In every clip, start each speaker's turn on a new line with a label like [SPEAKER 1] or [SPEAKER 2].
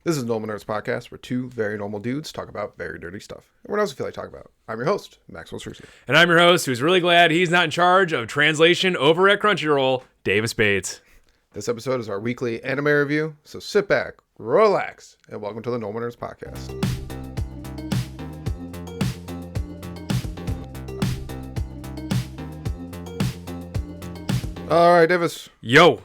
[SPEAKER 1] This is Normal Nerds Podcast, where two very normal dudes talk about very dirty stuff. And what else do you feel like talking about? I'm your host, Maxwell Cersei.
[SPEAKER 2] And I'm your host, who's really glad he's not in charge of translation over at Crunchyroll, Davis Bates.
[SPEAKER 1] This episode is our weekly anime review, so sit back, relax, and welcome to the Normal Nerds Podcast. All right, Davis.
[SPEAKER 2] Yo.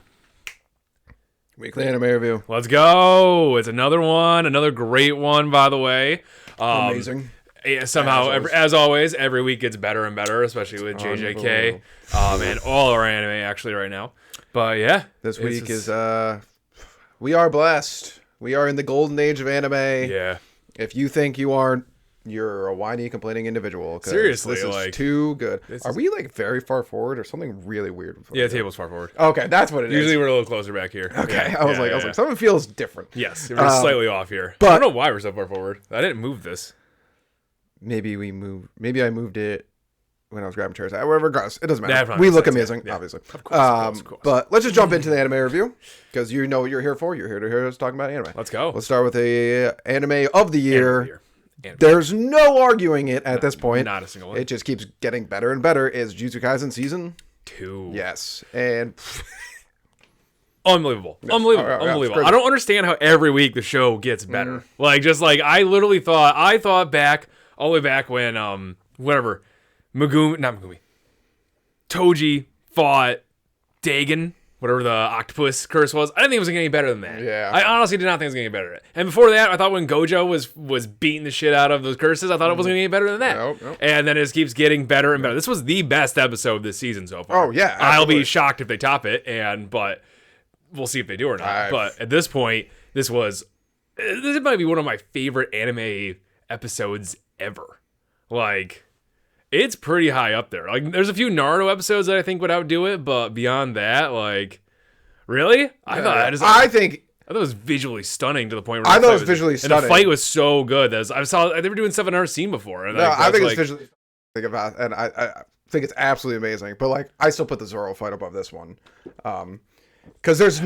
[SPEAKER 1] Weekly anime review.
[SPEAKER 2] Let's go. It's another one. Another great one, by the way.
[SPEAKER 1] Amazing.
[SPEAKER 2] Yeah, somehow, as always, every week gets better and better, especially with JJK and all our anime actually right now. But yeah.
[SPEAKER 1] This week is, we are blessed. We are in the golden age of anime.
[SPEAKER 2] Yeah.
[SPEAKER 1] If you think you aren't, you're a whiny, complaining individual.
[SPEAKER 2] Seriously,
[SPEAKER 1] this is too good. Are we like very far forward or something really weird?
[SPEAKER 2] Yeah, the table's far forward.
[SPEAKER 1] Okay, that's what it is.
[SPEAKER 2] Usually we're a little closer back here.
[SPEAKER 1] Okay, I was like, something feels different.
[SPEAKER 2] Yes, we're slightly off here.
[SPEAKER 1] But
[SPEAKER 2] I don't know why we're so far forward. I didn't move this.
[SPEAKER 1] Maybe I moved it when I was grabbing chairs. Whatever, guys, it doesn't matter.
[SPEAKER 2] That
[SPEAKER 1] We look
[SPEAKER 2] sense,
[SPEAKER 1] amazing,
[SPEAKER 2] yeah.
[SPEAKER 1] obviously.
[SPEAKER 2] Of course.
[SPEAKER 1] But let's just jump into the anime review because you know what you're here for. You're here to hear us talking about anime.
[SPEAKER 2] Let's go.
[SPEAKER 1] Let's start with the anime of the year.
[SPEAKER 2] Anime.
[SPEAKER 1] There's no arguing it at this point.
[SPEAKER 2] Not a single one.
[SPEAKER 1] It just keeps getting better and better. Is Jujutsu Kaisen season
[SPEAKER 2] 2.
[SPEAKER 1] Yes, and
[SPEAKER 2] Unbelievable.
[SPEAKER 1] Yeah.
[SPEAKER 2] Unbelievable.
[SPEAKER 1] It's
[SPEAKER 2] I don't understand how every week the show gets better. I literally thought back all the way back when Toji fought Dagon, whatever the octopus curse was. I didn't think it was going to get any better than that.
[SPEAKER 1] Yeah.
[SPEAKER 2] I honestly did not think it was going to get better than that. And before that, I thought when Gojo was beating the shit out of those curses, I thought it wasn't going to get better than that.
[SPEAKER 1] Nope.
[SPEAKER 2] And then it just keeps getting better and better. This was the best episode this season so far.
[SPEAKER 1] Oh, yeah,
[SPEAKER 2] I'll
[SPEAKER 1] absolutely.
[SPEAKER 2] be shocked if they top it, but we'll see if they do or not. But at this point, this might be one of my favorite anime episodes ever. Like, it's pretty high up there. Like, there's a few Naruto episodes that I think would outdo it, but beyond that, like, really? I thought it was visually stunning to the point where
[SPEAKER 1] I thought it was visually stunning.
[SPEAKER 2] And the fight was so good. They were doing stuff I've never seen before. And
[SPEAKER 1] I think it's visually think about, and I think it's absolutely amazing. But like, I still put the Zoro fight above this one, because there is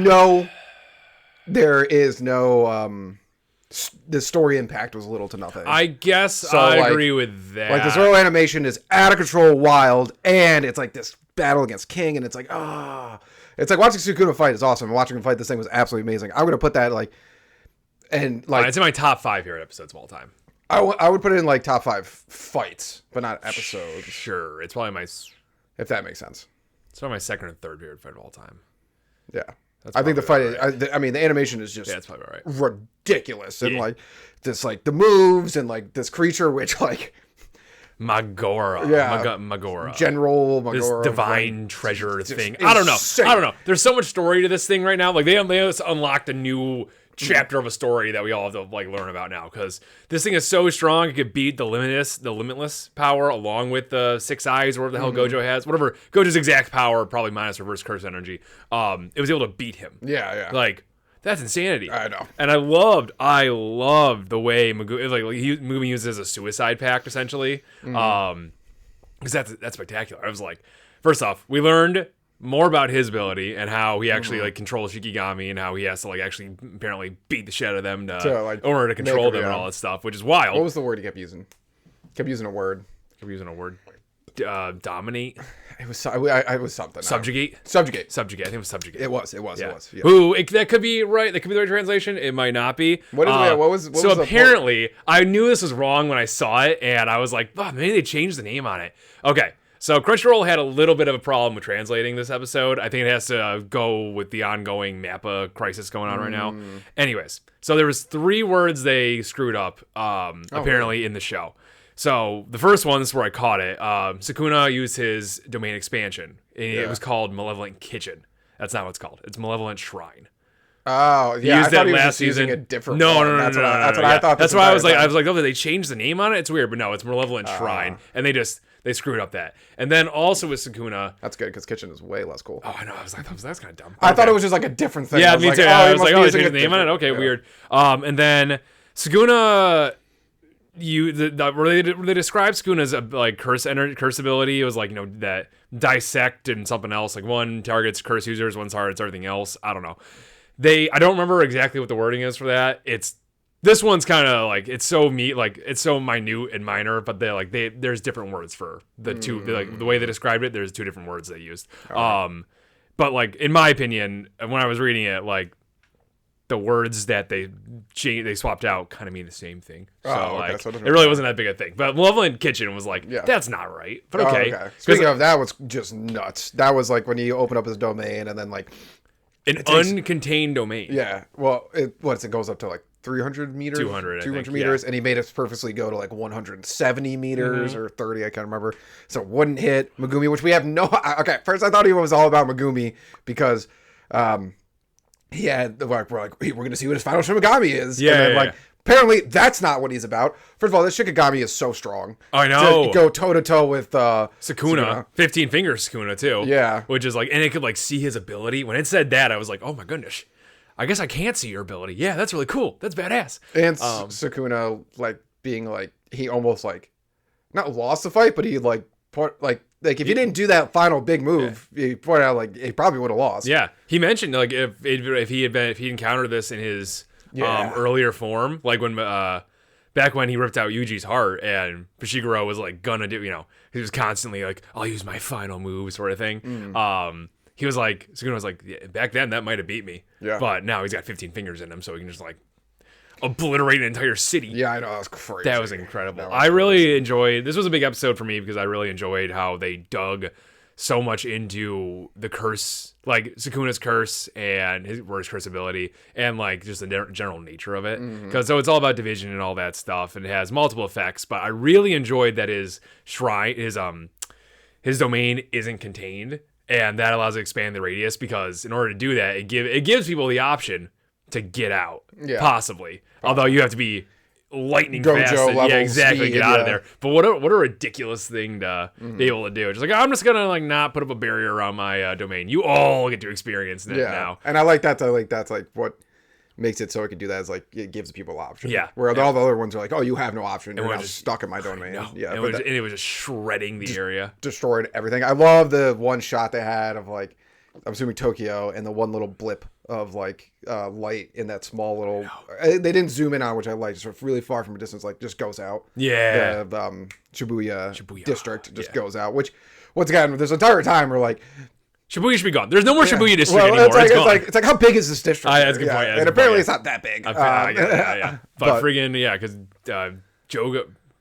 [SPEAKER 1] no. The story impact was little to nothing.
[SPEAKER 2] I guess I agree with that.
[SPEAKER 1] Like, the Zoro animation is out of control, wild, and it's like this battle against King, and it's like, it's like watching Sukuna fight is awesome. And watching him fight this thing was absolutely amazing. I'm gonna put that
[SPEAKER 2] it's in my top 5 favorite episodes of all time.
[SPEAKER 1] I would put it in like top 5 fights, but not episodes.
[SPEAKER 2] Sure, it's probably
[SPEAKER 1] if that makes sense.
[SPEAKER 2] It's probably my second or third favorite fight of all time.
[SPEAKER 1] Yeah. I think the fight is, the animation is just
[SPEAKER 2] that's probably right.
[SPEAKER 1] ridiculous. And like this, like the moves and like this creature, which like
[SPEAKER 2] Magora.
[SPEAKER 1] Yeah.
[SPEAKER 2] Magora.
[SPEAKER 1] General Magora.
[SPEAKER 2] This divine treasure thing.
[SPEAKER 1] Insane.
[SPEAKER 2] I don't know. There's so much story to this thing right now. Like they unlocked a new chapter of a story that we all have to like learn about now, because this thing is so strong it could beat the limitless power along with the 6 eyes or whatever the hell Gojo has. Whatever Gojo's exact power, probably minus reverse curse energy. It was able to beat him.
[SPEAKER 1] Yeah.
[SPEAKER 2] Like, that's insanity.
[SPEAKER 1] I know.
[SPEAKER 2] And I loved the way Megumi uses it as a suicide pact essentially. Because that's spectacular. I was like, first off, we learned more about his ability and how he actually like controls Shikigami, and how he has to like actually apparently beat the shit out of them in order to control them and all that stuff, which is wild.
[SPEAKER 1] What was the word he kept using? Kept using a word.
[SPEAKER 2] Dominate.
[SPEAKER 1] It was something.
[SPEAKER 2] Subjugate.
[SPEAKER 1] I
[SPEAKER 2] think it was subjugate.
[SPEAKER 1] It was.
[SPEAKER 2] Yeah.
[SPEAKER 1] Yeah.
[SPEAKER 2] That could be right. That could be the right translation. It might not be.
[SPEAKER 1] What was
[SPEAKER 2] apparently, I knew this was wrong when I saw it, and I was like, maybe they changed the name on it. Okay. So Crunchyroll had a little bit of a problem with translating this episode. I think it has to go with the ongoing Mappa crisis going on right now. Anyways, so there was 3 words they screwed up, apparently, in the show. So the first one, this is where I caught it. Sukuna used his domain expansion. It was called Malevolent Kitchen. That's not what it's called. It's Malevolent Shrine.
[SPEAKER 1] Oh, yeah.
[SPEAKER 2] He used that
[SPEAKER 1] he was
[SPEAKER 2] last
[SPEAKER 1] just
[SPEAKER 2] season.
[SPEAKER 1] using a different
[SPEAKER 2] No.
[SPEAKER 1] one. That's what I thought.
[SPEAKER 2] That's why I was like, oh, did they change the name on it? It's weird, but no, it's Malevolent Shrine, and they screwed up that. And then also with Sukuna,
[SPEAKER 1] that's good because Kitchen is way less cool.
[SPEAKER 2] Oh, I know. I was like, that's kind of dumb.
[SPEAKER 1] I thought it was just like a different thing.
[SPEAKER 2] Yeah, me too. I was like, they changed the name on it. Okay,
[SPEAKER 1] yeah.
[SPEAKER 2] Weird. And then Sukuna, where they describe Sukuna's like curse ability, it was like, that dissect and something else. Like one targets curse users, one targets everything else. I don't know. I don't remember exactly what the wording is for that. It's This one's kind of like it's so it's so minute and minor, but there's different words for the two. The way they described it, there's two different words they used. Okay. But like in my opinion, when I was reading it, like the words that they swapped out kind of mean the same thing. So so it really wasn't that big a thing. But Malevolent Kitchen was like, that's not right. But okay.
[SPEAKER 1] Speaking of that, was just nuts. That was like when you open up his domain and then like
[SPEAKER 2] an uncontained domain.
[SPEAKER 1] Yeah. Well, it goes up to like 300 meters, 200 meters, and he made us purposely go to like 170 meters or 30, I can't remember. So wouldn't hit Megumi, which we have no. Okay, first I thought he was all about Megumi because he had we're like, hey, we're gonna see what his final Shimigami is.
[SPEAKER 2] Yeah,
[SPEAKER 1] and then, apparently that's not what he's about. First of all, this Shikigami is so strong.
[SPEAKER 2] I know.
[SPEAKER 1] To go toe to toe with
[SPEAKER 2] Sukuna. 15 fingers Sukuna too.
[SPEAKER 1] Yeah.
[SPEAKER 2] Which is like, and it could like see his ability. When it said that, I was like, oh my goodness. I guess I can't see your ability. Yeah, that's really cool. That's badass.
[SPEAKER 1] And Sukuna like being like he almost like not lost the fight, but he like put like if you didn't do that final big move, he pointed out like he probably would have lost.
[SPEAKER 2] Yeah, he mentioned like if he encountered this in his earlier form, like when back when he ripped out Yuji's heart and Fushiguro was like gonna do, he was constantly like, I'll use my final move sort of thing. He was like, Sukuna was like, yeah, back then that might have beat me. Yeah. But now he's got 15 fingers in him, so he can just like obliterate an entire city.
[SPEAKER 1] Yeah, I know. That was crazy.
[SPEAKER 2] That was incredible. I really enjoyed, this was a big episode for me because I really enjoyed how they dug so much into the curse, like Sukuna's curse and his curse ability and like just the general nature of it. Because so it's all about division and all that stuff and it has multiple effects, but I really enjoyed that his shrine, his domain isn't contained. And that allows it to expand the radius because in order to do that, it gives people the option to get out, possibly. Although you have to be lightning fast. Get out of there. But what a ridiculous thing to be able to do. Just like, I'm just going to like not put up a barrier around my domain. You all get to experience it now.
[SPEAKER 1] And I like that. That's like what makes it so it can do that is like it gives people option.
[SPEAKER 2] Yeah.
[SPEAKER 1] Where all the other ones are like, oh, you have no option. You're now stuck in my domain. Yeah.
[SPEAKER 2] And it was just shredding the area.
[SPEAKER 1] Destroyed everything. I love the one shot they had of like, I'm assuming Tokyo and the one little blip of like light in that small little. They didn't zoom in on, which I like. Just really far from a distance, like just goes out.
[SPEAKER 2] Yeah.
[SPEAKER 1] The Shibuya district just goes out. Which once again, this entire time we're like.
[SPEAKER 2] Shibuya should be gone. There's no more Shibuya district anymore.
[SPEAKER 1] It's like how big is this district?
[SPEAKER 2] That's a good point.
[SPEAKER 1] And apparently it's not that big.
[SPEAKER 2] But friggin' because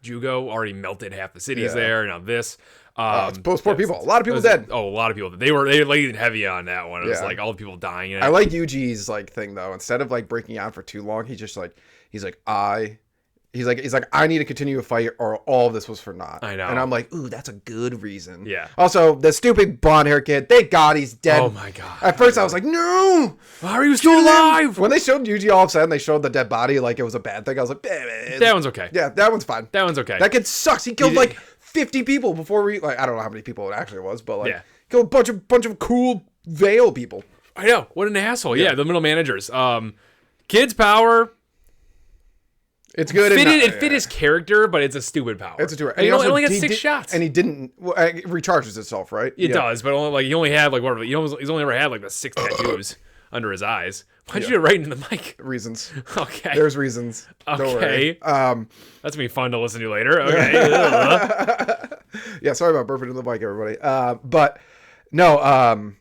[SPEAKER 2] Jugo already melted half the cities there. Now this.
[SPEAKER 1] It's poor people. A lot of people dead.
[SPEAKER 2] Oh, a lot of people. They laid heavy on that one. It was like all the people dying.
[SPEAKER 1] I like Yuji's like thing though. Instead of like breaking out for too long, he's like I need to continue a fight or all of this was for naught.
[SPEAKER 2] I know.
[SPEAKER 1] And I'm like, ooh, that's a good reason.
[SPEAKER 2] Yeah.
[SPEAKER 1] Also, the stupid blonde hair kid. Thank God he's dead.
[SPEAKER 2] Oh my God.
[SPEAKER 1] At first I was like, no.
[SPEAKER 2] How are you still alive?
[SPEAKER 1] When they showed Yuji all of a sudden, they showed the dead body like it was a bad thing. I was like,
[SPEAKER 2] that one's okay.
[SPEAKER 1] Yeah, that one's fine.
[SPEAKER 2] That one's okay.
[SPEAKER 1] That kid sucks. He killed like 50 people before we like I don't know how many people it actually was, but like killed a bunch of cool Veil people.
[SPEAKER 2] I know. What an asshole. Yeah, the middle managers. Kids power.
[SPEAKER 1] It's good.
[SPEAKER 2] It fit his character, but it's a stupid power.
[SPEAKER 1] It's a stupid.
[SPEAKER 2] And he only got 6 shots,
[SPEAKER 1] and he didn't. It recharges itself, right?
[SPEAKER 2] It does, but only like he only had like whatever. He's only ever had like the 6 tattoos under his eyes. Why'd you do it right into the mic?
[SPEAKER 1] Reasons.
[SPEAKER 2] Okay.
[SPEAKER 1] There's reasons.
[SPEAKER 2] Okay. That's gonna be fun to listen to later. Okay.
[SPEAKER 1] Yeah. Sorry about burping into the mic, everybody. But no.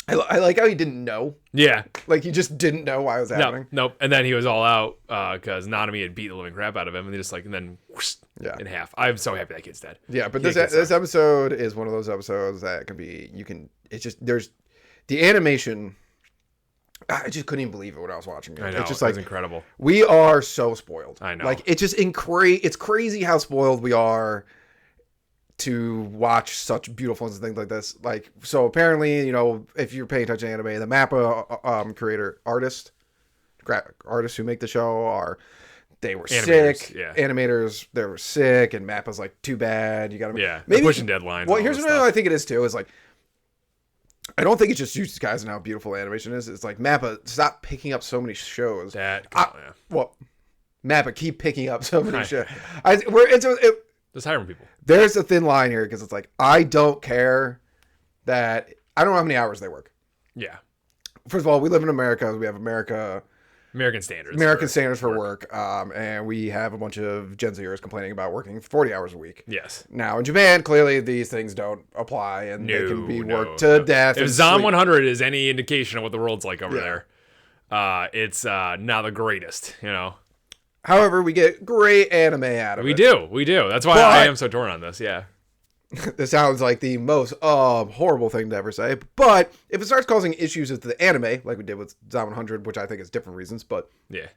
[SPEAKER 1] I like how he didn't know.
[SPEAKER 2] Yeah.
[SPEAKER 1] Like he just didn't know why it was happening.
[SPEAKER 2] Nope. And then he was all out because Nanami had beat the living crap out of him, and they just like and then whoosh, in half. I'm so happy that kid's dead.
[SPEAKER 1] Yeah, but this episode is one of those episodes that can be it's just there's the animation. I just couldn't even believe it when I was watching it.
[SPEAKER 2] I know,
[SPEAKER 1] it's just like
[SPEAKER 2] incredible.
[SPEAKER 1] We are so spoiled.
[SPEAKER 2] I know.
[SPEAKER 1] Like it's just it's crazy how spoiled we are to watch such beautiful and things like this. Like so apparently, if you're paying attention to anime, the Mappa artists who make the show they were sick.
[SPEAKER 2] Yeah.
[SPEAKER 1] Animators, they were sick, and Mappa's like, too bad. You gotta
[SPEAKER 2] maybe pushing deadlines.
[SPEAKER 1] Well, here's what I think it is too, is like I don't think it's just Jujutsu Kaisen how beautiful animation is. It's like Mappa, stop picking up so many shows. Mappa, keep picking up so many shows.
[SPEAKER 2] Just hiring people.
[SPEAKER 1] There's a thin line here because it's like I don't care that I don't know how many hours they work.
[SPEAKER 2] Yeah.
[SPEAKER 1] First of all, we live in America. We have America
[SPEAKER 2] American standards.
[SPEAKER 1] American standards for work. And we have a bunch of Gen Zers complaining about working 40 hours a week.
[SPEAKER 2] Yes.
[SPEAKER 1] Now, in Japan, clearly these things don't apply, and they can be worked to death.
[SPEAKER 2] If Zom 100 is any indication of what the world's like over there, it's not the greatest, you know.
[SPEAKER 1] However, we get great anime out of it.
[SPEAKER 2] We do. That's why I am so torn on this, yeah.
[SPEAKER 1] This sounds like the most horrible thing to ever say, but if it starts causing issues with the anime, like we did with Zom 100, which I think is different reasons, but if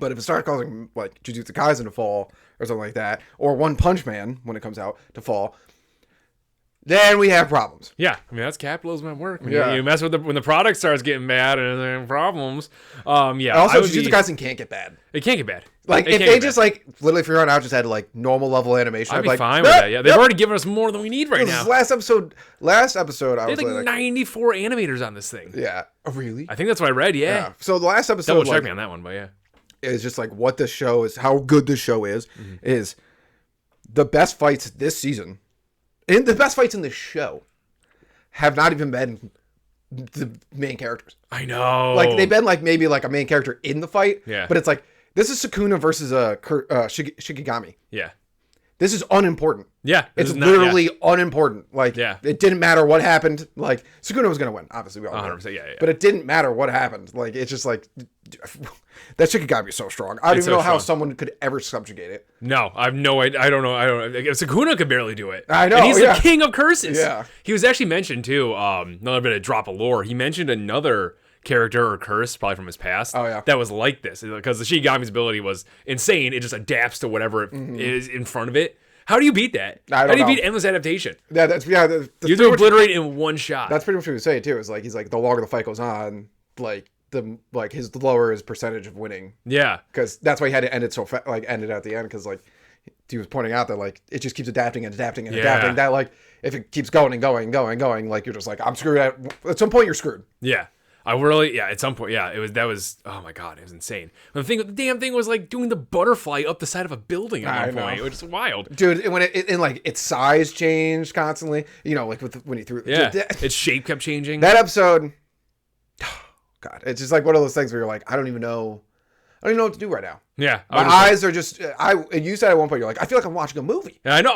[SPEAKER 1] it starts causing like Jujutsu Kaisen to fall or something like that, or One Punch Man when it comes out to fall, then we have problems.
[SPEAKER 2] Yeah, I mean that's capitalism at work. You mess with when the product starts getting bad and there's problems.
[SPEAKER 1] Also, Jujutsu Kaisen can't get bad.
[SPEAKER 2] It can't get bad.
[SPEAKER 1] Like if they just like literally from here on out just had like normal level animation,
[SPEAKER 2] I'd be
[SPEAKER 1] like,
[SPEAKER 2] fine with that. Yeah, they've already given us more than we need right now.
[SPEAKER 1] Last episode, I was
[SPEAKER 2] like 94 animators on this thing.
[SPEAKER 1] Yeah, oh, really?
[SPEAKER 2] I think that's what I read. Yeah.
[SPEAKER 1] So the last episode,
[SPEAKER 2] double check me on that one, but yeah,
[SPEAKER 1] is just like what the show is, how good the show is the best fights this season, and the best fights in the show have not even been the main characters.
[SPEAKER 2] I know.
[SPEAKER 1] Like they've been like maybe like a main character in the fight.
[SPEAKER 2] Yeah.
[SPEAKER 1] But it's like this is Sukuna versus Shikigami.
[SPEAKER 2] Yeah.
[SPEAKER 1] This is unimportant.
[SPEAKER 2] Yeah.
[SPEAKER 1] It's literally unimportant. Like it didn't matter what happened. Like Sukuna was gonna win. Obviously we all know.
[SPEAKER 2] 100%. Yeah.
[SPEAKER 1] But it didn't matter what happened. Like it's just like that Shikigami is so strong. I don't even know how someone could ever subjugate it.
[SPEAKER 2] No, I have no idea. I don't know. Sukuna could barely do it.
[SPEAKER 1] I know.
[SPEAKER 2] And he's the king of curses.
[SPEAKER 1] Yeah.
[SPEAKER 2] He was actually mentioned too. Another bit of drop of lore. He mentioned another character or curse, probably from his past.
[SPEAKER 1] Oh yeah.
[SPEAKER 2] That was like this because the Shikigami's ability was insane. It just adapts to whatever is in front of it. How do you beat that? How do you beat endless adaptation?
[SPEAKER 1] Yeah, that's
[SPEAKER 2] you have to obliterate in one shot.
[SPEAKER 1] That's pretty much what he was saying too. Is like he's like the longer the fight goes on, like the lower his percentage of winning.
[SPEAKER 2] Yeah,
[SPEAKER 1] because that's why he had to end it so ended at the end because like he was pointing out that like it just keeps adapting and adapting and adapting. That like if it keeps going and going and going and going, like you're just like I'm screwed. At some point you're screwed.
[SPEAKER 2] Yeah. At some point, that was, oh my God, it was insane. The damn thing was like doing the butterfly up the side of a building at one point. It was just wild.
[SPEAKER 1] Dude, when its size changed constantly, you know, like when he threw it.
[SPEAKER 2] Yeah, its shape kept changing.
[SPEAKER 1] That episode, oh God, it's just like one of those things where you're like, I don't even know what to do right now.
[SPEAKER 2] Yeah.
[SPEAKER 1] My eyes are just, you said at one point, you're like, I feel like I'm watching a movie.
[SPEAKER 2] Yeah, I know.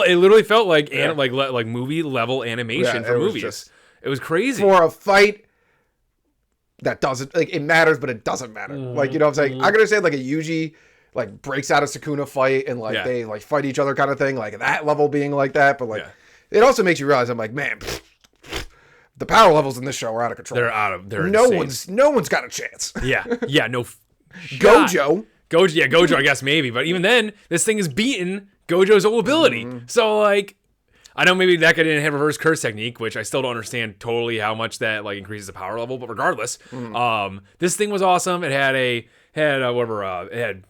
[SPEAKER 2] It literally felt like like movie level animation for movies. It was crazy.
[SPEAKER 1] For a fight that doesn't like it matters, but it doesn't matter. Like you know what I'm saying? I'm gonna say like a Yuji like breaks out of Sukuna fight and like they like fight each other kind of thing, like that level being like that. But like it also makes you realize I'm like, man, the power levels in this show are out of control.
[SPEAKER 2] They're
[SPEAKER 1] no
[SPEAKER 2] insane.
[SPEAKER 1] one's got a chance.
[SPEAKER 2] No.
[SPEAKER 1] Gojo,
[SPEAKER 2] I guess maybe, but even then, this thing is beaten Gojo's old ability. So like. I know maybe that guy didn't have reverse curse technique, which I still don't understand totally how much that like increases the power level. But regardless, this thing was awesome. It had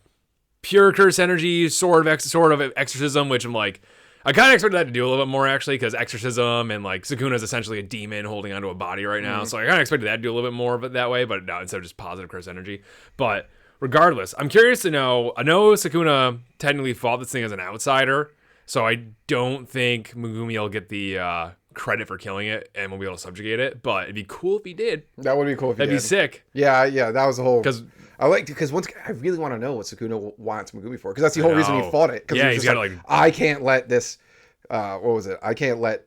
[SPEAKER 2] pure curse energy, sword of exorcism, which I'm like, I kind of expected that to do a little bit more actually, because exorcism and like Sukuna is essentially a demon holding onto a body right now. So I kind of expected that to do a little bit more of it that way, but no, instead of just positive curse energy. But regardless, I'm curious to know. I know Sukuna technically fought this thing as an outsider. So I don't think Megumi will get the credit for killing it and we'll be able to subjugate it. But it'd be cool if he did.
[SPEAKER 1] That would be cool if he did.
[SPEAKER 2] That'd be sick.
[SPEAKER 1] Yeah, that was the whole... Because I really want to know what Sukuna wants Megumi for. Because that's the whole reason he fought it.
[SPEAKER 2] Yeah, he's got like...
[SPEAKER 1] I can't let this... what was it? I can't let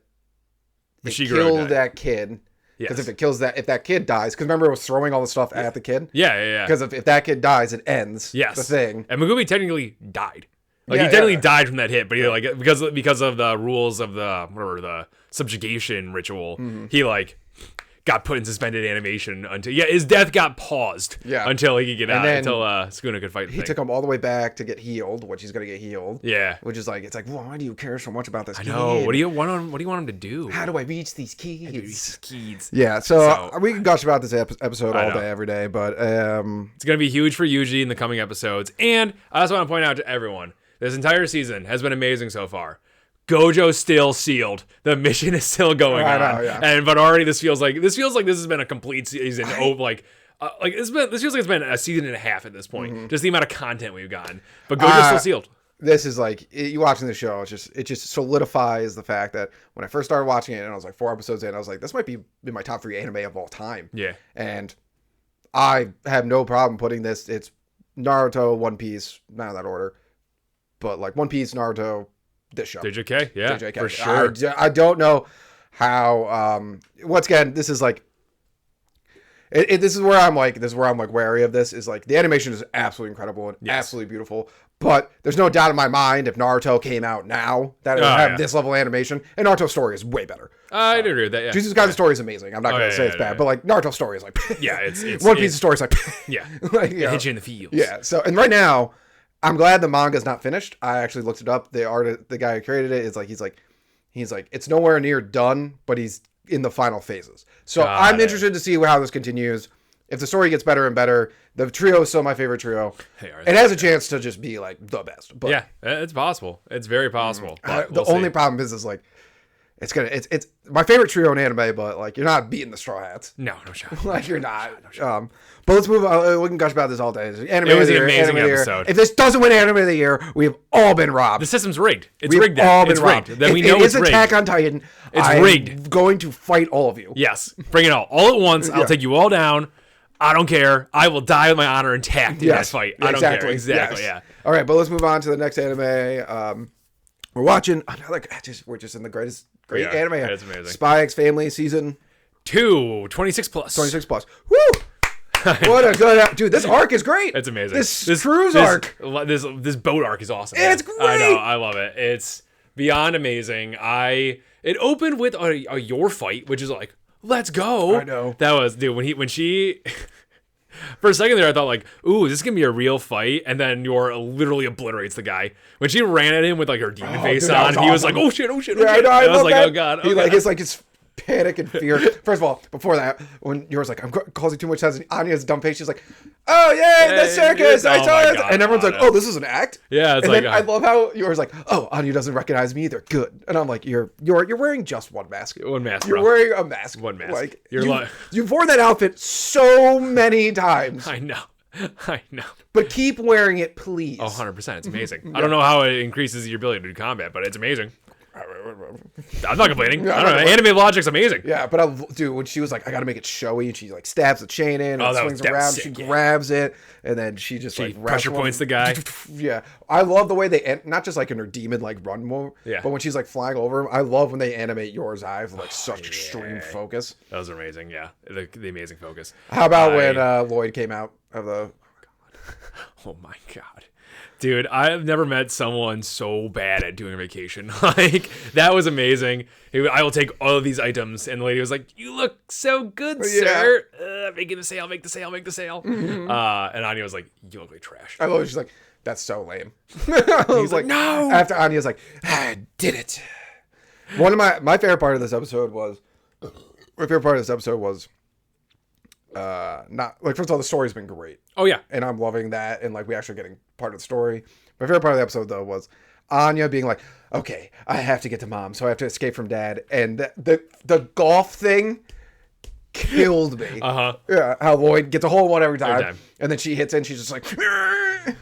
[SPEAKER 1] it kill that kid. Because if that kid dies... Because remember it was throwing all the stuff at the kid?
[SPEAKER 2] Yeah.
[SPEAKER 1] Because if that kid dies, it ends the thing.
[SPEAKER 2] And Megumi technically died. Like he technically died from that hit, but he like because of the rules of the subjugation ritual, he like got put in suspended animation until his death got paused until he could get out, until Sukuna could fight.
[SPEAKER 1] He took him all the way back to get healed, which he's gonna get healed.
[SPEAKER 2] Yeah,
[SPEAKER 1] which is like it's like why do you care so much about this? I
[SPEAKER 2] know. What do you want him to do?
[SPEAKER 1] How do I reach these kids? Yeah, so we can gush about this episode all day, every day, but
[SPEAKER 2] it's gonna be huge for Yuji in the coming episodes. And I also want to point out to everyone. This entire season has been amazing so far. Gojo's still sealed. The mission is still going on. But already this feels like this has been a complete season. This feels like it's been a season and a half at this point. Just the amount of content we've gotten. But Gojo's still sealed.
[SPEAKER 1] This is like you watching the show. It just solidifies the fact that when I first started watching it, and I was like 4 episodes in, I was like, this might be in my top 3 anime of all time.
[SPEAKER 2] Yeah,
[SPEAKER 1] and I have no problem putting this. It's Naruto, One Piece, not in that order, but like One Piece, Naruto, this show.
[SPEAKER 2] JJK, yeah,
[SPEAKER 1] JJK.
[SPEAKER 2] for sure.
[SPEAKER 1] I don't know how. Once again, this is like. This is where I'm like wary of this. Is like the animation is absolutely incredible and absolutely beautiful. But there's no doubt in my mind if Naruto came out now that it would have this level of animation. And Naruto's story is way better.
[SPEAKER 2] I agree with that. Yeah,
[SPEAKER 1] Jujutsu Kaisen's story is amazing. I'm not going to say it's bad, but like Naruto's story is like
[SPEAKER 2] it's
[SPEAKER 1] One Piece's story is like
[SPEAKER 2] like, it hits you in the feels.
[SPEAKER 1] Yeah. So and right now, I'm glad the manga's not finished. I actually looked it up. The guy who created it is like he's like it's nowhere near done, but he's in the final phases. So I'm interested to see how this continues. If the story gets better and better, the trio is still my favorite trio. It has a chance to just be like the best. But
[SPEAKER 2] yeah, it's possible. It's very possible.
[SPEAKER 1] The only problem is like it's my favorite trio in anime, but like you're not beating the Straw Hats.
[SPEAKER 2] No shot.
[SPEAKER 1] Like you're not. But let's move on. We can gush about this all day. Anime
[SPEAKER 2] it was
[SPEAKER 1] of the
[SPEAKER 2] an
[SPEAKER 1] year,
[SPEAKER 2] amazing episode.
[SPEAKER 1] If this doesn't win Anime of the Year, we have all been robbed.
[SPEAKER 2] The system's rigged.
[SPEAKER 1] We've all been robbed.
[SPEAKER 2] Then we know it's rigged.
[SPEAKER 1] Attack on Titan.
[SPEAKER 2] It's rigged.
[SPEAKER 1] I'm going to fight all of you.
[SPEAKER 2] Yes, bring it all at once. I'll take you all down. I don't care. I will die with my honor intact in that fight. I don't care. Exactly.
[SPEAKER 1] Yes. Yeah. All right, but let's move on to the next anime. We're watching another. We're just in the great anime.
[SPEAKER 2] It's amazing.
[SPEAKER 1] Spy X Family season
[SPEAKER 2] 2, 26 plus.
[SPEAKER 1] 26 plus. Woo! What a good dude! This arc is great.
[SPEAKER 2] It's amazing.
[SPEAKER 1] This cruise arc.
[SPEAKER 2] This boat arc is awesome.
[SPEAKER 1] It's great.
[SPEAKER 2] I know. I love it. It's beyond amazing. It opened with a your fight, which is like, let's go.
[SPEAKER 1] I know.
[SPEAKER 2] That was, dude, when she for a second there I thought like, ooh, this is gonna be a real fight, and then Yor literally obliterates the guy. When she ran at him with like her demon face on, he was like, oh shit.
[SPEAKER 1] Yeah, I know, I
[SPEAKER 2] was like,
[SPEAKER 1] that.
[SPEAKER 2] oh god.
[SPEAKER 1] It's like it's panic and fear. First of all, before that, when Yor's like, I'm causing too much sense, and Anya's dumb face, she's like, oh yay, the circus, I saw it. And everyone's like, oh, this is an act?
[SPEAKER 2] Yeah, it's
[SPEAKER 1] and
[SPEAKER 2] like,
[SPEAKER 1] then I love how Yor's like, oh, Anya doesn't recognize me either. Good. And I'm like, you're wearing just one mask.
[SPEAKER 2] One mask,
[SPEAKER 1] You're wearing a mask.
[SPEAKER 2] One mask.
[SPEAKER 1] Like,
[SPEAKER 2] you're
[SPEAKER 1] you've worn that outfit so many times.
[SPEAKER 2] I know.
[SPEAKER 1] But keep wearing it, please.
[SPEAKER 2] Oh, 100%. It's amazing. I don't know how it increases your ability to do combat, but it's amazing. I'm not complaining. I don't know. Anime logic's amazing.
[SPEAKER 1] Yeah, but dude, when she was like, I gotta make it showy, and she like stabs the chain in and swings around, sick, she grabs it, and then she just like
[SPEAKER 2] pressure points the guy.
[SPEAKER 1] Yeah, I love the way they not just like in her demon like run move, but when she's like flying over him, I love when they animate Yor's eyes with like such extreme focus.
[SPEAKER 2] That was amazing. Yeah, the amazing focus.
[SPEAKER 1] How about when Lloyd came out of the?
[SPEAKER 2] Oh my god. Dude, I've never met someone so bad at doing a vacation. Like, that was amazing. I will take all of these items. And the lady was like, you look so good, sir. Making the sale, make the sale. Mm-hmm. And Anya was like, you look like trash.
[SPEAKER 1] I love it. She's like, that's so lame. I was like, no. After Anya's like, I did it. One of my favorite part of this episode was, not like, first of all, the story's been great.
[SPEAKER 2] Oh yeah,
[SPEAKER 1] and I'm loving that, and like we actually getting part of the story. My favorite part of the episode though was Anya being like, okay, I have to get to mom, so I have to escape from dad, and the golf thing killed me. Yeah, how Lloyd gets a hole in one every time, and then she hits it and she's just like,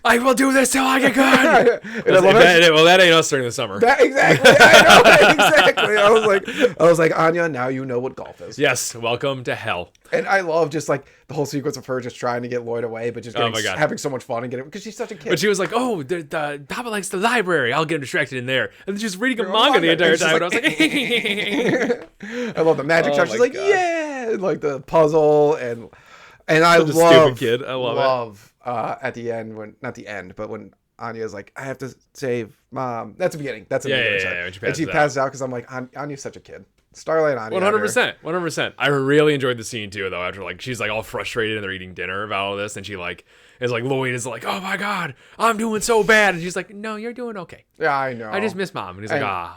[SPEAKER 2] I will do this till I get good. Well, that ain't us during the summer.
[SPEAKER 1] Exactly. I know, exactly. I was like, Anya, now you know what golf is.
[SPEAKER 2] Yes, welcome to hell.
[SPEAKER 1] And I love just like the whole sequence of her just trying to get Lloyd away, but just having so much fun and getting, because she's such a kid.
[SPEAKER 2] But she was like, oh, the Papa likes the library. I'll get him distracted in there. And then she's reading a manga the entire time. And I was like,
[SPEAKER 1] I love the magic touch. She's like, yeah, and like the puzzle and I love
[SPEAKER 2] stupid kid. I love it.
[SPEAKER 1] At the end, when Anya's like, I have to save mom. That's the beginning. That's the beginning. And she passes out because I'm like, Anya's such a kid. Starlight Anya.
[SPEAKER 2] 100%. I really enjoyed the scene too, though. After like she's like all frustrated and they're eating dinner about all this, and she like is like, Lloyd is like, oh my god, I'm doing so bad, and she's like, no, you're doing okay.
[SPEAKER 1] Yeah, I know.
[SPEAKER 2] I just miss mom, and he's like,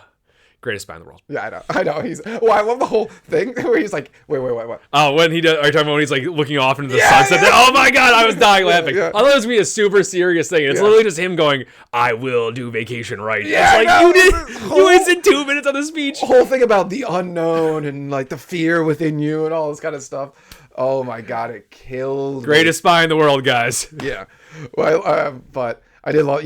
[SPEAKER 2] greatest spy in the world.
[SPEAKER 1] Yeah, I know. I love the whole thing where he's like, wait, what?
[SPEAKER 2] Oh, when he does, are you talking about when he's like looking off into the sunset? Yeah. Oh my god, I was dying laughing. Yeah. I thought it was gonna be a super serious thing. It's literally just him going, I will do vacation right.
[SPEAKER 1] Yeah,
[SPEAKER 2] it's like, you wasted 2 minutes on the speech.
[SPEAKER 1] Whole thing about the unknown and like the fear within you and all this kind of stuff. Oh my god, it killed
[SPEAKER 2] Greatest spy in the world, guys.
[SPEAKER 1] Yeah. Well, but I did love,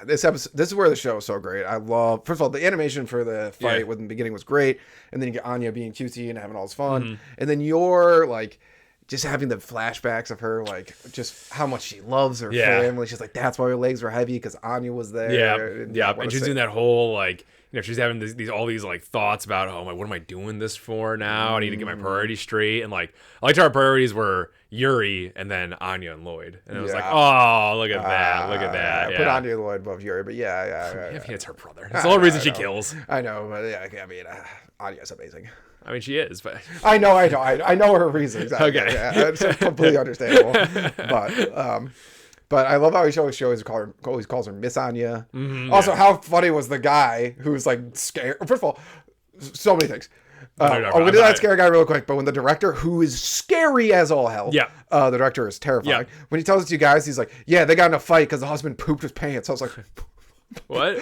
[SPEAKER 1] this episode. This is where the show is so great. I love, first of all, the animation for the fight in the beginning was great, and then you get Anya being cutesy and having all this fun, and then you're like, just having the flashbacks of her, like, just how much she loves her family. She's like, that's why her legs were heavy, because Anya was there.
[SPEAKER 2] And she's doing that whole, like, she's having all these like thoughts about, oh, what am I doing this for now? I need to get my priorities straight. And like, I liked how our priorities were Yuri and then Anya and Lloyd. And it was like, oh, look at that.
[SPEAKER 1] I put Anya and Lloyd above Yuri, but
[SPEAKER 2] it's her brother. That's the whole reason she kills.
[SPEAKER 1] I know, but I mean, Anya's amazing.
[SPEAKER 2] I mean, she is, but
[SPEAKER 1] I know her reasons. Okay, it's completely understandable. But I love how he always calls her Miss Anya. Also, how funny was the guy who's like scared? First of all, so many things. We did that scare guy real quick, but when the director, who is scary as all hell, the director is terrifying. When he tells it to you guys, he's like, yeah, they got in a fight because the husband pooped his pants. I was like,
[SPEAKER 2] what?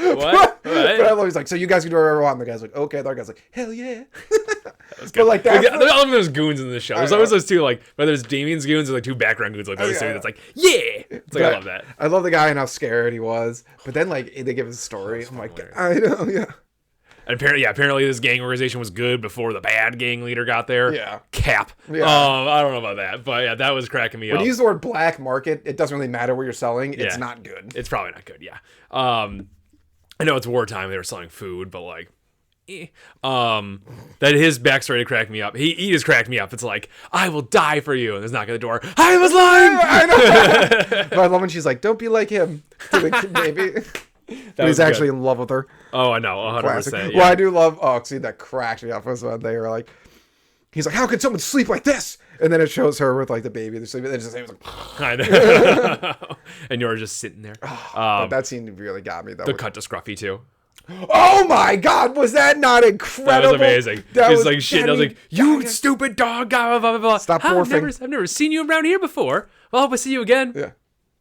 [SPEAKER 1] But I love, he's like, so you guys can do whatever you want. And the guy's like, okay. The other guy's like, hell yeah.
[SPEAKER 2] But like that, I love those goons in the show. There's always those two, like whether it's Damien's goons or like two background goons, like those two. That's like, it's like I love that.
[SPEAKER 1] I love the guy and how scared he was. But then like they give his story. I'm like, I know,
[SPEAKER 2] And apparently this gang organization was good before the bad gang leader got there.
[SPEAKER 1] Yeah.
[SPEAKER 2] Cap.
[SPEAKER 1] Yeah.
[SPEAKER 2] I don't know about that, but yeah, that was cracking me up.
[SPEAKER 1] When you use the word black market, it doesn't really matter what you're selling. It's not good.
[SPEAKER 2] It's probably not good. Yeah. I know it's wartime. They were selling food, but like. That his backstory cracked me up. He just cracked me up. It's like, I will die for you, and there's knock at the door. I was lying.
[SPEAKER 1] I know. But I love when she's like, don't be like him to the baby. He's actually in love with her.
[SPEAKER 2] Oh, I know, 100%.
[SPEAKER 1] Well, I do love. See, that cracked me up was when they were like, he's like, how could someone sleep like this? And then it shows her with like the baby. They're sleeping. It was like,
[SPEAKER 2] I know. And you're just sitting there.
[SPEAKER 1] But that scene really got me though.
[SPEAKER 2] The cut to Scruffy too.
[SPEAKER 1] Oh my God, was that not incredible?
[SPEAKER 2] That was amazing. He's like shit. I was like, you stupid dog. Blah, blah, blah.
[SPEAKER 1] Stop morphing.
[SPEAKER 2] I've never seen you around here before. Well, I hope I see you again.
[SPEAKER 1] Yeah.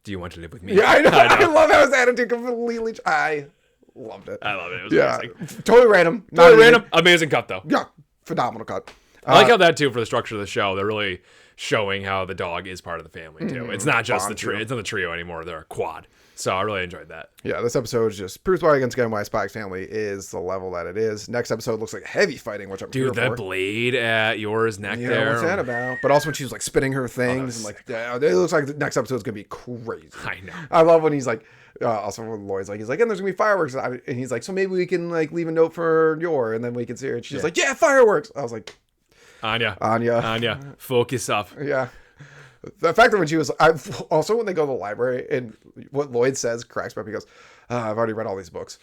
[SPEAKER 2] Do you want to live with me?
[SPEAKER 1] Yeah, I know. I love how his attitude completely. I loved it.
[SPEAKER 2] I love it. It was amazing.
[SPEAKER 1] Totally random.
[SPEAKER 2] Amazing cut though.
[SPEAKER 1] Yeah, phenomenal cut.
[SPEAKER 2] I like how that too, for the structure of the show, they're really showing how the dog is part of the family too. It's not just the trio. It's not the trio anymore. They're a quad. So I really enjoyed that. Yeah,
[SPEAKER 1] this episode just proves why again why Spike's family is the level that it is. Next episode looks like heavy fighting, which I'm here for.
[SPEAKER 2] Dude, that blade at Yora's neck there.
[SPEAKER 1] What's that about? But also when she was like spinning her things and like, it looks like the next episode's gonna be crazy.
[SPEAKER 2] I know.
[SPEAKER 1] I love when he's like, also when Lloyd's like, he's like, and there's gonna be fireworks, and he's like, so maybe we can like leave a note for Yor, and then we can see her. And she's like, yeah, fireworks. I was like, Anya,
[SPEAKER 2] focus up.
[SPEAKER 1] Yeah. The fact that when she was, also when they go to the library and what Lloyd says cracks me up. He goes, I've already read all these books.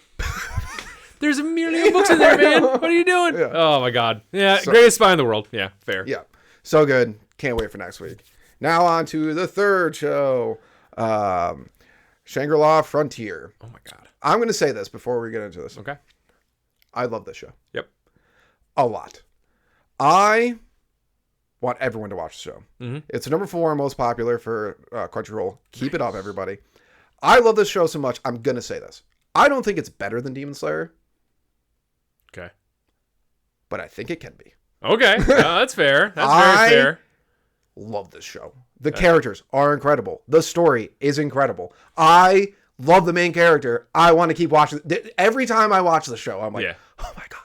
[SPEAKER 2] There's a million of books in there, man. What are you doing? Yeah. Oh my God. Yeah, greatest spy in the world. Yeah, fair.
[SPEAKER 1] Yeah, so good. Can't wait for next week. Now on to the third show, Shangra la Frontier.
[SPEAKER 2] Oh my God.
[SPEAKER 1] I'm going to say this before we get into this.
[SPEAKER 2] Okay.
[SPEAKER 1] I love this show.
[SPEAKER 2] Yep.
[SPEAKER 1] A lot. I want everyone to watch the show.
[SPEAKER 2] Mm-hmm.
[SPEAKER 1] It's the number 4 most popular for Crunchyroll. Keep it up, everybody. I love this show so much. I'm going to say this. I don't think it's better than Demon Slayer.
[SPEAKER 2] Okay.
[SPEAKER 1] But I think it can be.
[SPEAKER 2] Okay. That's fair. That's very fair.
[SPEAKER 1] Love this show. The characters are incredible. The story is incredible. I love the main character. I want to keep watching. Every time I watch the show, I'm like, oh my God,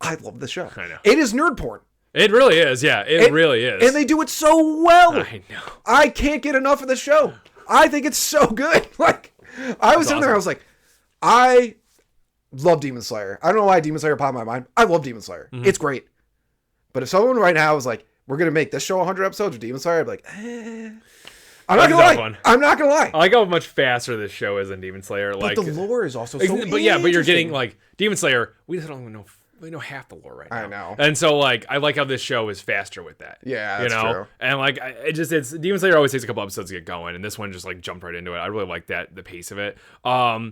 [SPEAKER 1] I love this show.
[SPEAKER 2] I know.
[SPEAKER 1] It is nerd porn.
[SPEAKER 2] It really is. Yeah, it really is.
[SPEAKER 1] And they do it so well.
[SPEAKER 2] I know.
[SPEAKER 1] I can't get enough of the show. I think it's so good. Like, I was sitting there, I was like, I love Demon Slayer. I don't know why Demon Slayer popped in my mind. I love Demon Slayer. Mm-hmm. It's great. But if someone right now was like, we're going to make this show 100 episodes of Demon Slayer, I'd be like, I'm not going to lie. I'm not going to lie.
[SPEAKER 2] I like how much faster this show is than Demon Slayer.
[SPEAKER 1] But
[SPEAKER 2] like
[SPEAKER 1] the lore is also so
[SPEAKER 2] But you're getting, like, Demon Slayer, we don't even know. We know half the lore right now.
[SPEAKER 1] I know.
[SPEAKER 2] And so, like, I like how this show is faster with that.
[SPEAKER 1] Yeah, that's true.
[SPEAKER 2] And, like, it's Demon Slayer always takes a couple episodes to get going, and this one just, like, jumped right into it. I really like the pace of it. I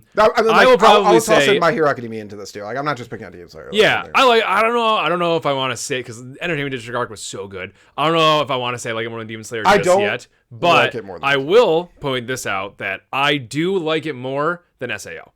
[SPEAKER 2] will probably say...
[SPEAKER 1] I'll My Hero Academia into this, too. Like, I'm not just picking on Demon Slayer.
[SPEAKER 2] Yeah, I don't know if I want to say, because Entertainment District Arc was so good. I don't know if I want to say I like it more than Demon Slayer yet. But like it more than I will point this out, that I do like it more than SAO.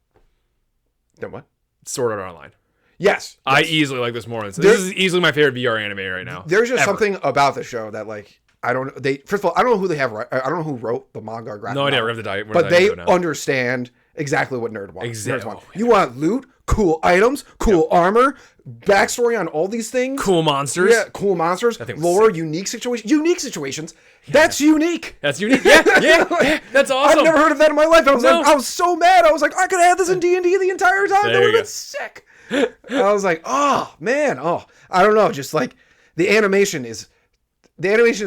[SPEAKER 1] Then what?
[SPEAKER 2] Sword Art Online.
[SPEAKER 1] Yes.
[SPEAKER 2] I easily like this more. This is easily my favorite VR anime right now.
[SPEAKER 1] There's just something about the show that, like, I don't know. First of all, I don't know who they have. I don't know who wrote the manga or graphic novel.
[SPEAKER 2] No idea.
[SPEAKER 1] But they understand exactly what nerd wants.
[SPEAKER 2] Exactly.
[SPEAKER 1] You want loot? cool items, cool armor, backstory on all these things.
[SPEAKER 2] Cool monsters.
[SPEAKER 1] Yeah, cool monsters. Lore, unique situations. Yeah. That's unique.
[SPEAKER 2] That's unique. Yeah. That's awesome.
[SPEAKER 1] I've never heard of that in my life. I was so mad. I was like, I could have had this in D&D the entire time. That would have been sick. I was like, oh man, I don't know. Just like the animation is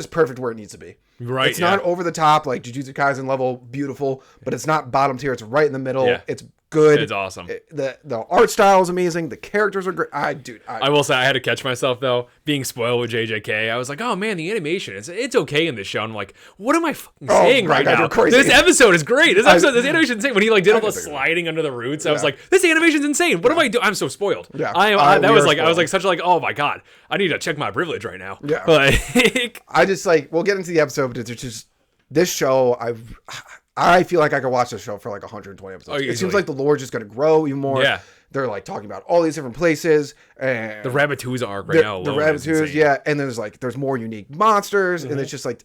[SPEAKER 1] perfect where it needs to be.
[SPEAKER 2] Right.
[SPEAKER 1] It's not over the top like Jujutsu Kaisen level beautiful, but it's not bottom tier. It's right in the middle. Yeah. It's good.
[SPEAKER 2] It's awesome.
[SPEAKER 1] The art style is amazing. The characters are great. I
[SPEAKER 2] will say I had to catch myself though, being spoiled with JJK. I was like, oh man, the animation it's okay in this show. I'm like, what am I saying right now? This episode is great. This animation is insane. When he like did all the sliding under the roots, I was like, this animation's insane. What am I doing? I'm so spoiled. Yeah. I was like, God, I need to check my privilege right now.
[SPEAKER 1] Yeah.
[SPEAKER 2] Like
[SPEAKER 1] I just like we'll get into the episode, but it's just this show I feel like I could watch this show for like 120 episodes. It seems like the lore is just going to grow even more. Yeah. They're like talking about all these different places. And
[SPEAKER 2] the Rabbitoons arc right now.
[SPEAKER 1] The Rabbitoons, yeah. And there's more unique monsters. And it's just like,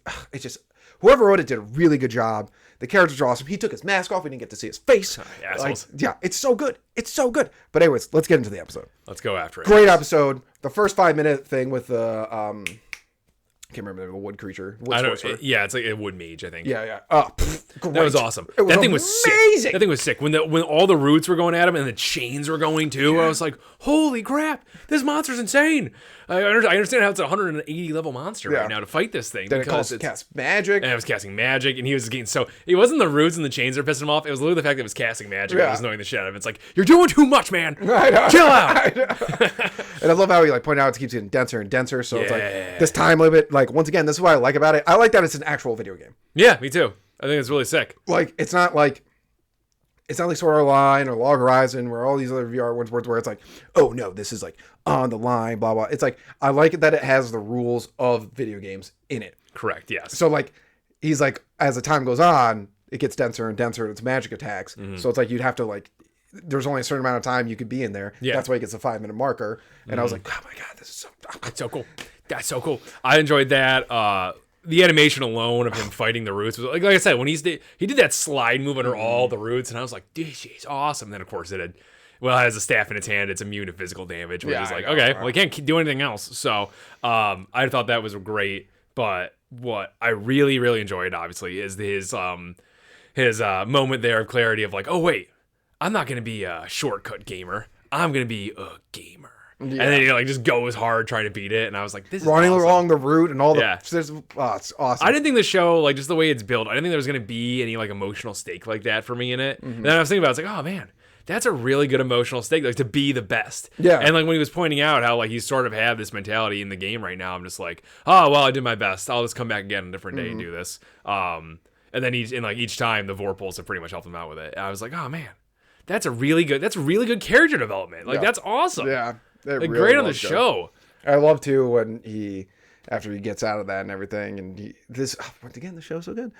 [SPEAKER 1] whoever wrote it did a really good job. The characters are awesome. He took his mask off. We didn't get to see his face. It's so good. It's so good. But anyways, let's get into the episode.
[SPEAKER 2] Let's go after it.
[SPEAKER 1] Great episode. The first 5-minute thing with the... I can't remember the wood creature.
[SPEAKER 2] It's like a wood mage, I think.
[SPEAKER 1] Yeah. Oh, great.
[SPEAKER 2] That was awesome. That thing was sick. That thing was sick. When all the roots were going at him and the chains were going too, I was like, holy crap, this monster's insane. I understand how it's a 180 level monster right now to fight this thing.
[SPEAKER 1] Then it cast magic.
[SPEAKER 2] And it was casting magic, and he was getting so... It wasn't the roots and the chains that pissed him off. It was literally the fact that it was casting magic that was annoying the shit out of him. It's like, you're doing too much, man.
[SPEAKER 1] I know.
[SPEAKER 2] Chill out.
[SPEAKER 1] And I love how he like pointed out it keeps getting denser and denser. So it's like this time limit. Like once again, this is what I like about it. I like that it's an actual video game.
[SPEAKER 2] Yeah, me too. I think it's really sick.
[SPEAKER 1] Like it's not like Sword Art Online or Log Horizon where all these other VR ones where it's like, oh no, this is like on the line, blah blah. It's like I like it that it has the rules of video games in it.
[SPEAKER 2] Correct. Yes.
[SPEAKER 1] So like he's like as the time goes on, it gets denser and denser. It's magic attacks. Mm-hmm. So it's like you'd have to like. There's only a certain amount of time you could be in there. Yeah. That's why he gets a 5-minute marker. And I was like, oh my God, this is so...
[SPEAKER 2] That's so cool. That's so cool. I enjoyed that. The animation alone of him fighting the roots was like I said, when he did that slide move under all the roots, and I was like, this is awesome. Then of course it has a staff in its hand, it's immune to physical damage, which is like, okay, well, he can't do anything else. So I thought that was great. But what I really, really enjoyed, obviously, is his moment there of clarity of like, oh wait, I'm not going to be a shortcut gamer. I'm going to be a gamer. Yeah. And then he like just goes hard trying to beat it. And I was like, this is
[SPEAKER 1] running
[SPEAKER 2] awesome.
[SPEAKER 1] Along the route and all the... Yeah. It's awesome.
[SPEAKER 2] I didn't think the show, like just the way it's built, I didn't think there was going to be any like emotional stake like that for me in it. Mm-hmm. And then I was thinking about it, I was like, oh man, that's a really good emotional stake, like to be the best. Yeah. And like when he was pointing out how like he sort of had this mentality in the game right now, I'm just like, oh, well, I did my best. I'll just come back again a different day and do this. And then each time the Vorpals have pretty much helped him out with it. And I was like, oh man. That's really good character development. Like that's awesome.
[SPEAKER 1] Yeah.
[SPEAKER 2] Like, really great on the show.
[SPEAKER 1] I love too when after he gets out of that and everything and once again the show's so good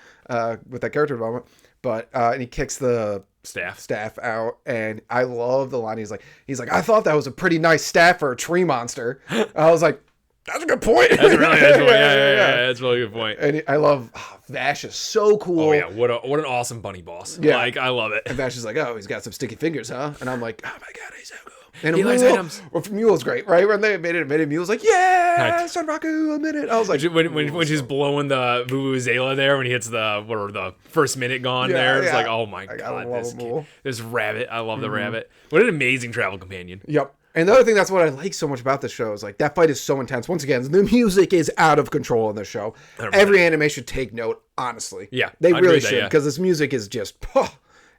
[SPEAKER 1] with that character development. But and he kicks the staff out and I love the line he's like I thought that was a pretty nice staff for a tree monster. I was like, that's a good point.
[SPEAKER 2] That's a really good point. Yeah. That's a really good point.
[SPEAKER 1] And I love Vash is so cool.
[SPEAKER 2] Oh yeah, what an awesome bunny boss. Yeah. Like I love it.
[SPEAKER 1] And Vash is like, oh, he's got some sticky fingers, huh? And I'm like, oh my God, he's so cool. And
[SPEAKER 2] he likes items.
[SPEAKER 1] Well, Mule's great, right? When they made it, Mule's like, yeah, Sunraku, a minute. I was like,
[SPEAKER 2] when she's blowing the Vuvuzela there, when he hits the first minute gone there, it's like, oh my God, this rabbit. I love the rabbit. What an amazing travel companion.
[SPEAKER 1] Yep. And the other thing, that's what I like so much about this show is like that fight is so intense. Once again, the music is out of control in this show. Every anime should take note, honestly.
[SPEAKER 2] Yeah,
[SPEAKER 1] they really should because this music is just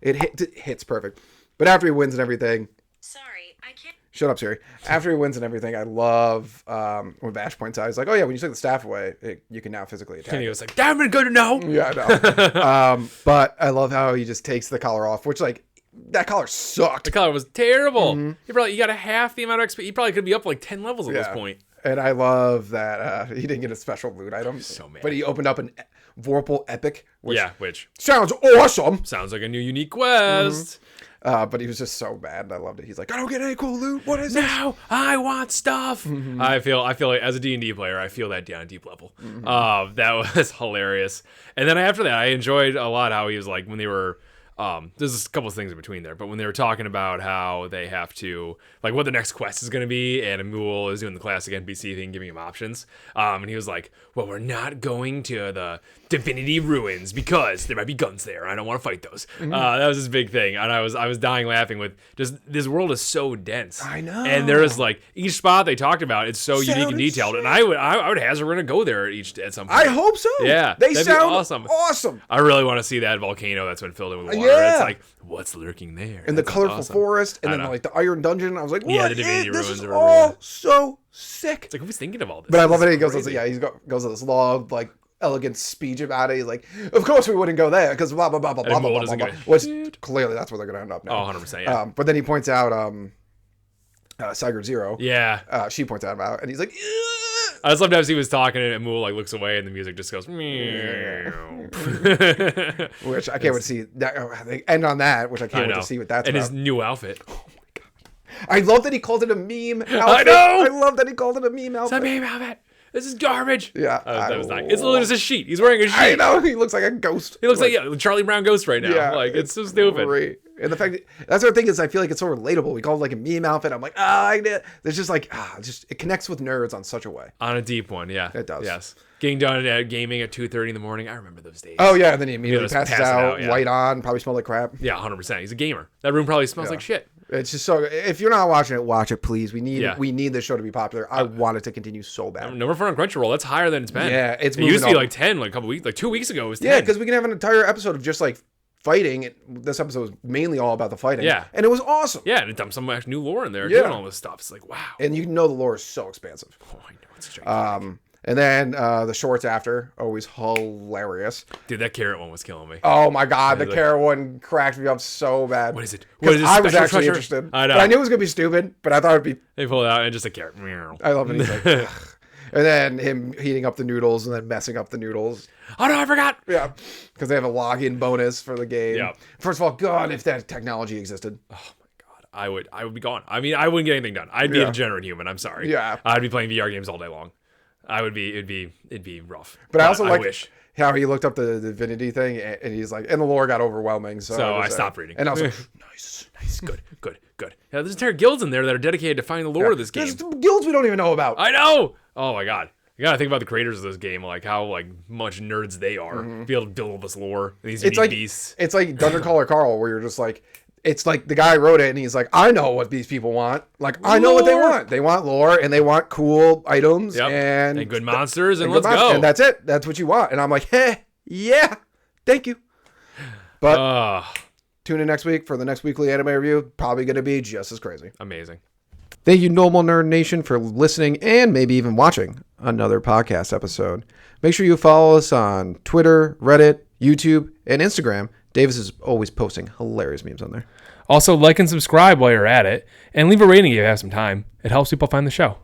[SPEAKER 1] it hits perfect. But after he wins and everything,
[SPEAKER 3] sorry, I can't.
[SPEAKER 1] Shut up, Siri. After he wins and everything, I love when Vash points out, he's like, oh yeah, when you took the staff away, you can now physically attack.
[SPEAKER 2] And he was like, damn it, good to know.
[SPEAKER 1] Yeah, I know. But I love how he just takes the collar off, which like. That collar sucked.
[SPEAKER 2] The collar was terrible. Mm-hmm. You got a half the amount of XP. He probably could be up like 10 levels at this point.
[SPEAKER 1] And I love that he didn't get a special loot item.
[SPEAKER 2] So mad.
[SPEAKER 1] But he opened up an Vorpal Epic.
[SPEAKER 2] Which
[SPEAKER 1] sounds awesome.
[SPEAKER 2] Sounds like a new unique quest.
[SPEAKER 1] Mm-hmm. But he was just so bad, and I loved it. He's like, I don't get any cool loot. What is this?
[SPEAKER 2] Now I want stuff. Mm-hmm. I feel like as a D&D player, I feel that down a deep level. Mm-hmm. That was hilarious. And then after that, I enjoyed a lot how he was like when they were There's a couple of things in between there, but when they were talking about how they have to, like, what the next quest is going to be, and Amul is doing the classic NPC thing, giving him options, and he was like, well, we're not going to the Divinity Ruins because there might be guns there, and I don't want to fight those. That was his big thing, and I was dying laughing with just, this world is so dense.
[SPEAKER 1] I know.
[SPEAKER 2] And there is, like, each spot they talked about, it's so unique and detailed, and I would hazard we're going to go there at some point.
[SPEAKER 1] I hope so.
[SPEAKER 2] Yeah.
[SPEAKER 1] They sound
[SPEAKER 2] awesome. I really want to see that volcano that's been filled in with water.
[SPEAKER 1] Yeah.
[SPEAKER 2] It's like, what's lurking there?
[SPEAKER 1] And the colorful forest, and then like the Iron Dungeon. I was like, what?
[SPEAKER 2] Yeah, the Divinity Ruins.
[SPEAKER 1] This is all so sick.
[SPEAKER 2] It's like, who's thinking of all this?
[SPEAKER 1] But I love it. He goes on this long, like, elegant speech about it. He's like, of course we wouldn't go there because blah blah blah blah blah blah blah blah. Which clearly that's where they're gonna end up now.
[SPEAKER 2] Oh, 100%. Yeah.
[SPEAKER 1] But then he points out Sigurd Zero.
[SPEAKER 2] Yeah.
[SPEAKER 1] She points out about, and he's like,
[SPEAKER 2] I just love to see he was talking and Amul like looks away and the music just goes meow.
[SPEAKER 1] Which I can't wait to see that. They end on that, which I can't wait to see what that's
[SPEAKER 2] and
[SPEAKER 1] about.
[SPEAKER 2] his new outfit.
[SPEAKER 1] Oh my god! I love that he called it a meme outfit.
[SPEAKER 2] I know.
[SPEAKER 1] I love that he called it a meme outfit.
[SPEAKER 2] It's a meme outfit. This is garbage.
[SPEAKER 1] Yeah,
[SPEAKER 2] that was nice. It's literally just a sheet. He's wearing a sheet.
[SPEAKER 1] I know. He looks like a ghost.
[SPEAKER 2] He looks like Charlie Brown ghost right now.
[SPEAKER 1] Yeah,
[SPEAKER 2] like it's so stupid.
[SPEAKER 1] Great. And the fact that's the thing is, I feel like it's so relatable. We call it like a meme outfit. I'm like, there's just like, it connects with nerds on such a way.
[SPEAKER 2] On a deep one, yeah.
[SPEAKER 1] It does.
[SPEAKER 2] Yes. Getting done at gaming at 2:30 in the morning. I remember those days.
[SPEAKER 1] Oh yeah, and then he immediately passes out,
[SPEAKER 2] yeah.
[SPEAKER 1] light on, probably smelled like crap.
[SPEAKER 2] Yeah, 100%. He's a gamer. That room probably smells like shit.
[SPEAKER 1] It's just so. If you're not watching it, watch it, please. We need this show to be popular. I want it to continue so bad.
[SPEAKER 2] Number 4 on Crunchyroll. That's higher than it's been.
[SPEAKER 1] Yeah, it
[SPEAKER 2] used to be like 10, like a couple weeks, like 2 weeks ago. It was 10.
[SPEAKER 1] Yeah, because we can have an entire episode of just like fighting. This episode was mainly all about the fighting.
[SPEAKER 2] Yeah,
[SPEAKER 1] and it was awesome.
[SPEAKER 2] Yeah, and it dumped some new lore in there, doing all this stuff. It's like, wow.
[SPEAKER 1] And you know the lore is so expansive.
[SPEAKER 2] Oh, I know it's strange.
[SPEAKER 1] And then the shorts after, always hilarious.
[SPEAKER 2] Dude, that carrot one was killing me.
[SPEAKER 1] Oh my god, the carrot one cracked me up so bad.
[SPEAKER 2] What is it?
[SPEAKER 1] I was actually interested.
[SPEAKER 2] I know.
[SPEAKER 1] But I knew it was gonna be stupid, but I thought it'd be.
[SPEAKER 2] They pulled it out and just a carrot.
[SPEAKER 1] I love it. He's like, ugh. And then him heating up the noodles and then messing up the noodles.
[SPEAKER 2] Oh no, I forgot.
[SPEAKER 1] Yeah, because they have a login bonus for the game.
[SPEAKER 2] Yeah.
[SPEAKER 1] First of all, God, if that technology existed.
[SPEAKER 2] Oh my god, I would be gone. I mean, I wouldn't get anything done. I'd be a degenerate human. I'm sorry.
[SPEAKER 1] Yeah.
[SPEAKER 2] I'd be playing VR games all day long. It'd be rough.
[SPEAKER 1] But I also like
[SPEAKER 2] wish.
[SPEAKER 1] How he looked up the divinity thing, and he's like, and the lore got overwhelming. So
[SPEAKER 2] I stopped reading.
[SPEAKER 1] And I was like,
[SPEAKER 2] nice, good. Yeah, there's entire guilds in there that are dedicated to finding the lore of this game.
[SPEAKER 1] There's guilds we don't even know about.
[SPEAKER 2] I know. Oh my god. You gotta think about the creators of this game, like how much nerds they are to be able to build all this lore, these unique beasts.
[SPEAKER 1] It's like Dungeon Caller Carl, where you're just like, it's like the guy wrote it and he's like, I know what these people want. Like, I know what they want. They want lore and they want cool items and
[SPEAKER 2] good monsters and let's go.
[SPEAKER 1] And that's it. That's what you want. And I'm like, hey, yeah, thank you. But tune in next week for the next weekly anime review. Probably going to be just as crazy.
[SPEAKER 2] Amazing.
[SPEAKER 1] Thank you, Normal Nerd Nation, for listening and maybe even watching another podcast episode. Make sure you follow us on Twitter, Reddit, YouTube, and Instagram. Davis is always posting hilarious memes on there.
[SPEAKER 2] Also, like and subscribe while you're at it, and leave a rating if you have some time. It helps people find the show.